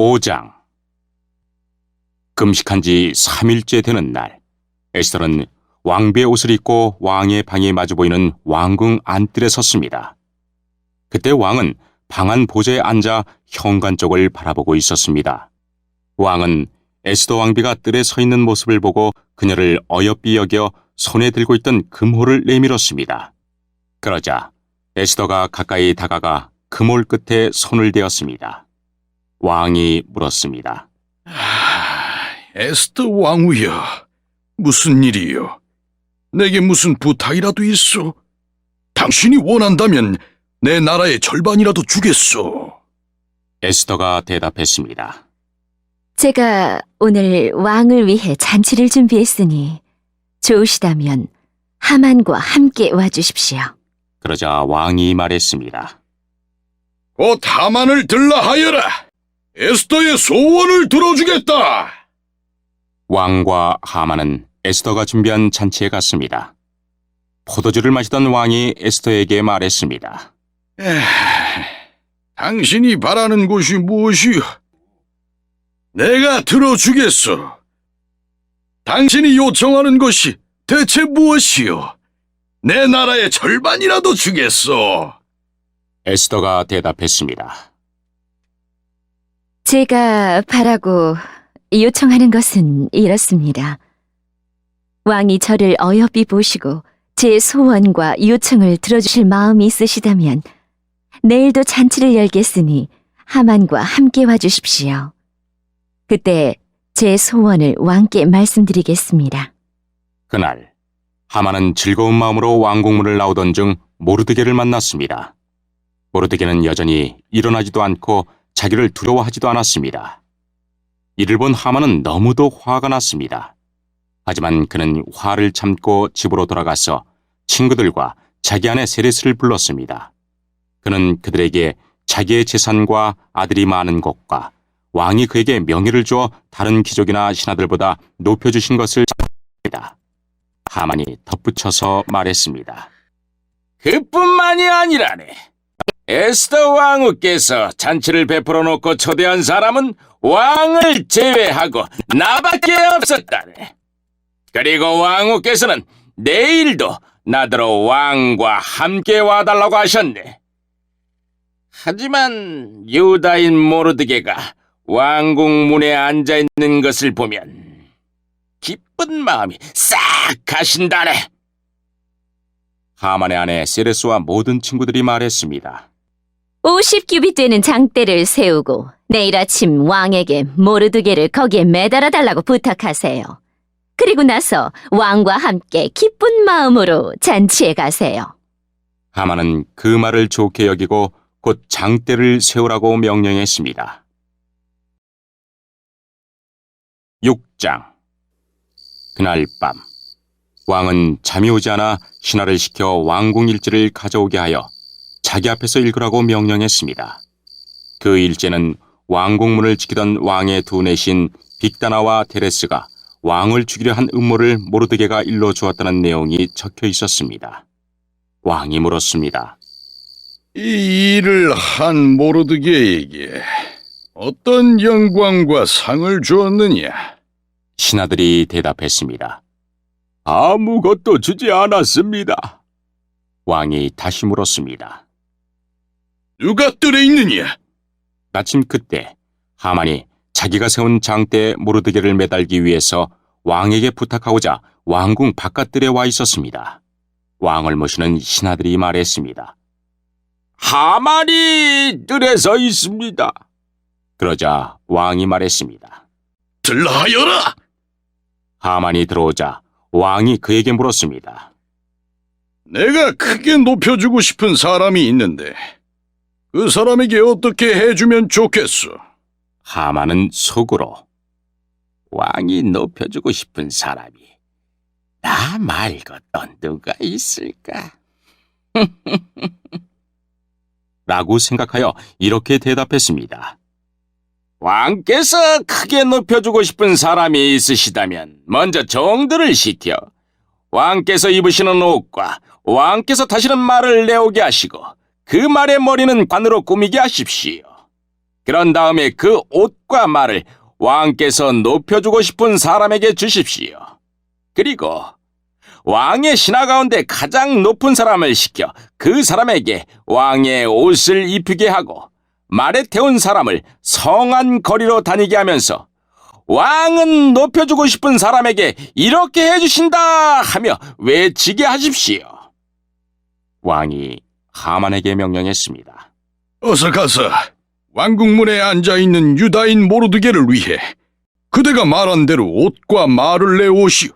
5장. 금식한 지 3일째 되는 날, 에스더는 왕비의 옷을 입고 왕의 방에 마주 보이는 왕궁 안뜰에 섰습니다. 그때 왕은 방 안 보좌에 앉아 현관 쪽을 바라보고 있었습니다. 왕은 에스더 왕비가 뜰에 서 있는 모습을 보고 그녀를 어여삐 여겨 손에 들고 있던 금호를 내밀었습니다. 그러자 에스더가 가까이 다가가 금홀 끝에 손을 대었습니다. 왕이 물었습니다. 에스더 왕후여, 무슨 일이요? 내게 무슨 부탁이라도 있소? 당신이 원한다면 내 나라의 절반이라도 주겠소. 에스더가 대답했습니다. 제가 오늘 왕을 위해 잔치를 준비했으니 좋으시다면 하만과 함께 와주십시오. 그러자 왕이 말했습니다. 곧 하만을 들라하여라. 에스더의 소원을 들어주겠다. 왕과 하만은 에스더가 준비한 잔치에 갔습니다. 포도주를 마시던 왕이 에스더에게 말했습니다. 당신이 바라는 것이 무엇이요? 내가 들어주겠소. 당신이 요청하는 것이 대체 무엇이요? 내 나라의 절반이라도 주겠소. 에스더가 대답했습니다. 제가 바라고 요청하는 것은 이렇습니다. 왕이 저를 어여삐 보시고 제 소원과 요청을 들어주실 마음이 있으시다면 내일도 잔치를 열겠으니 하만과 함께 와주십시오. 그때 제 소원을 왕께 말씀드리겠습니다. 그날 하만은 즐거운 마음으로 왕궁문을 나오던 중 모르드게를 만났습니다. 모르드게는 여전히 일어나지도 않고 자기를 두려워하지도 않았습니다. 이를 본 하만은 너무도 화가 났습니다. 하지만 그는 화를 참고 집으로 돌아가서 친구들과 자기 아내 세레스를 불렀습니다. 그는 그들에게 자기의 재산과 아들이 많은 것과 왕이 그에게 명예를 주어 다른 귀족이나 신하들보다 높여주신 것을 말했습니다. 하만이 덧붙여서 말했습니다. 그뿐만이 아니라네. 에스더 왕후께서 잔치를 베풀어 놓고 초대한 사람은 왕을 제외하고 나밖에 없었다네. 그리고 왕후께서는 내일도 나더러 왕과 함께 와달라고 하셨네. 하지만 유다인 모르드게가 왕궁 문에 앉아있는 것을 보면 기쁜 마음이 싹 가신다네. 하만의 아내 세레스와 모든 친구들이 말했습니다. 50규빗 되는 장대를 세우고 내일 아침 왕에게 모르드게를 거기에 매달아 달라고 부탁하세요. 그리고 나서 왕과 함께 기쁜 마음으로 잔치에 가세요. 하만은 그 말을 좋게 여기고 곧 장대를 세우라고 명령했습니다. 6장. 그날 밤 왕은 잠이 오지 않아 신하를 시켜 왕궁 일지를 가져오게 하여 자기 앞에서 읽으라고 명령했습니다. 그 일지는 왕궁문을 지키던 왕의 두 내신 빅다나와 테레스가 왕을 죽이려 한 음모를 모르드게가 일러 주었다는 내용이 적혀 있었습니다. 왕이 물었습니다. 이 일을 한 모르드게에게 어떤 영광과 상을 주었느냐? 신하들이 대답했습니다. 아무것도 주지 않았습니다. 왕이 다시 물었습니다. 누가 뜰에 있느냐? 마침 그때 하만이 자기가 세운 장대에 모르드게를 매달기 위해서 왕에게 부탁하고자 왕궁 바깥들에 와 있었습니다. 왕을 모시는 신하들이 말했습니다. 하만이 뜰에 서 있습니다. 그러자 왕이 말했습니다. 들라하여라! 하만이 들어오자 왕이 그에게 물었습니다. 내가 크게 높여주고 싶은 사람이 있는데 그 사람에게 어떻게 해주면 좋겠소? 하만은 속으로 왕이 높여주고 싶은 사람이 나 말고 또 누가 있을까? 라고 생각하여 이렇게 대답했습니다. 왕께서 크게 높여주고 싶은 사람이 있으시다면 먼저 정들을 시켜 왕께서 입으시는 옷과 왕께서 타시는 말을 내오게 하시고 그 말의 머리는 관으로 꾸미게 하십시오. 그런 다음에 그 옷과 말을 왕께서 높여주고 싶은 사람에게 주십시오. 그리고 왕의 신하 가운데 가장 높은 사람을 시켜 그 사람에게 왕의 옷을 입히게 하고 말에 태운 사람을 성한 거리로 다니게 하면서 왕은 높여주고 싶은 사람에게 이렇게 해주신다 하며 외치게 하십시오. 왕이 하만에게 명령했습니다. 어서 가서 왕궁문에 앉아있는 유다인 모르드게를 위해 그대가 말한 대로 옷과 말을 내오시오.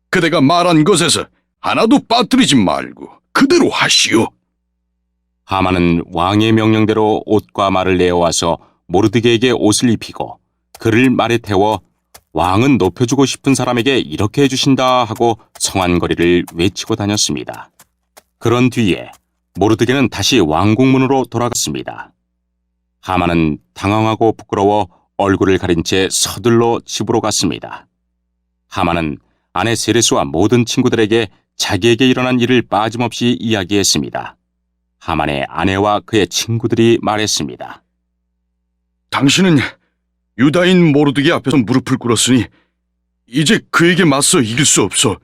그대가 말한 것에서 하나도 빠뜨리지 말고 그대로 하시오. 하만은 왕의 명령대로 옷과 말을 내어와서 모르드게에게 옷을 입히고 그를 말에 태워 왕은 높여주고 싶은 사람에게 이렇게 해주신다 하고 성안거리를 외치고 다녔습니다. 그런 뒤에 모르드게는 다시 왕궁문으로 돌아갔습니다. 하만은 당황하고 부끄러워 얼굴을 가린 채 서둘러 집으로 갔습니다. 하만은 아내 세레스와 모든 친구들에게 자기에게 일어난 일을 빠짐없이 이야기했습니다. 하만의 아내와 그의 친구들이 말했습니다. 당신은 유다인 모르드게 앞에서 무릎을 꿇었으니 이제 그에게 맞서 이길 수 없어.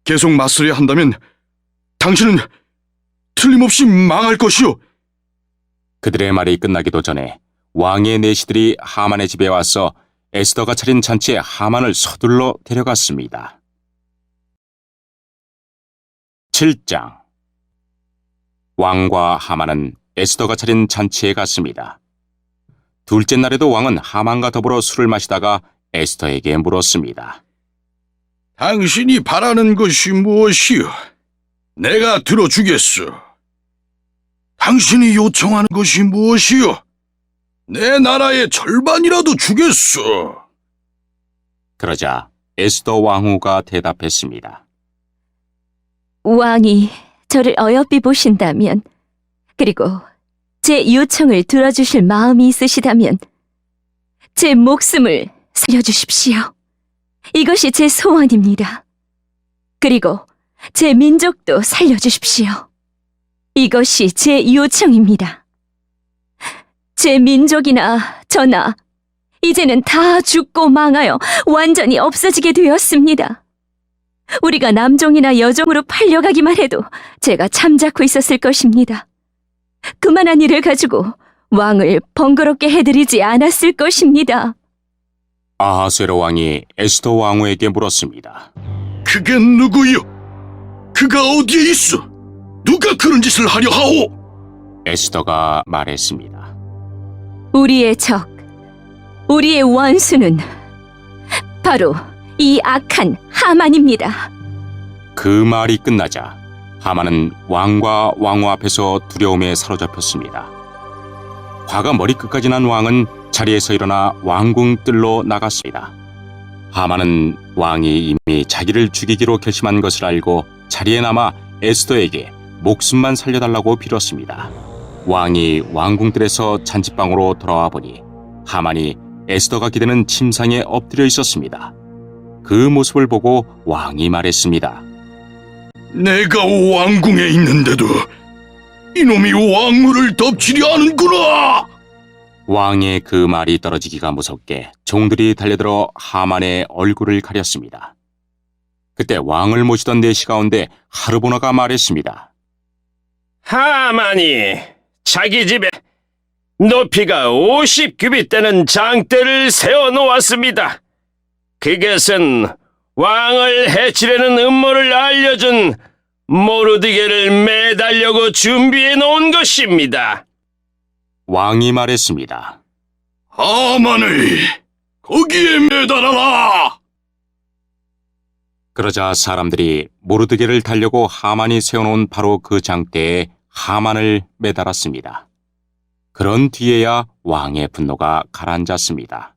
계속 맞서야 한다면 당신은 틀림없이 망할 것이오. 그들의 말이 끝나기도 전에 왕의 내시들이 하만의 집에 와서 에스더가 차린 잔치에 하만을 서둘러 데려갔습니다. 7장. 왕과 하만은 에스더가 차린 잔치에 갔습니다. 둘째 날에도 왕은 하만과 더불어 술을 마시다가 에스더에게 물었습니다. 당신이 바라는 것이 무엇이오? 내가 들어주겠소. 당신이 요청하는 것이 무엇이오? 내 나라의 절반이라도 주겠소. 그러자 에스더 왕후가 대답했습니다. 왕이 저를 어여삐 보신다면, 그리고 제 요청을 들어주실 마음이 있으시다면 제 목숨을 살려주십시오. 이것이 제 소원입니다. 그리고 제 민족도 살려주십시오. 이것이 제 요청입니다. 제 민족이나 저나 이제는 다 죽고 망하여 완전히 없어지게 되었습니다. 우리가 남종이나 여종으로 팔려가기만 해도 제가 잠자코 있었을 것입니다. 그만한 일을 가지고 왕을 번거롭게 해드리지 않았을 것입니다. 아하스웨로 왕이 에스더 왕후에게 물었습니다. 그게 누구요? 그가 어디에 있어? 누가 그런 짓을 하려 하오? 에스더가 말했습니다. 우리의 적, 우리의 원수는 바로 이 악한 하만입니다. 그 말이 끝나자 하만은 왕과 왕후 앞에서 두려움에 사로잡혔습니다. 화가 머리끝까지 난 왕은 자리에서 일어나 왕궁 뜰로 나갔습니다. 하만은 왕이 이미 자기를 죽이기로 결심한 것을 알고 자리에 남아 에스더에게 목숨만 살려달라고 빌었습니다. 왕이 왕궁뜰에서 잔치방으로 돌아와 보니 하만이 에스더가 기대는 침상에 엎드려 있었습니다. 그 모습을 보고 왕이 말했습니다. 내가 왕궁에 있는데도 이놈이 왕후를 덮치려 하는구나! 왕의 그 말이 떨어지기가 무섭게 종들이 달려들어 하만의 얼굴을 가렸습니다. 그때 왕을 모시던 내시 가운데 하르보나가 말했습니다. 하만이 자기 집에 높이가 50규빗 되는 장대를 세워놓았습니다. 그것은 왕을 해치려는 음모를 알려준 모르드게를 매달려고 준비해 놓은 것입니다. 왕이 말했습니다. 하만을 거기에 매달아라! 그러자 사람들이 모르드게를 달려고 하만이 세워놓은 바로 그 장대에 하만을 매달았습니다. 그런 뒤에야 왕의 분노가 가라앉았습니다.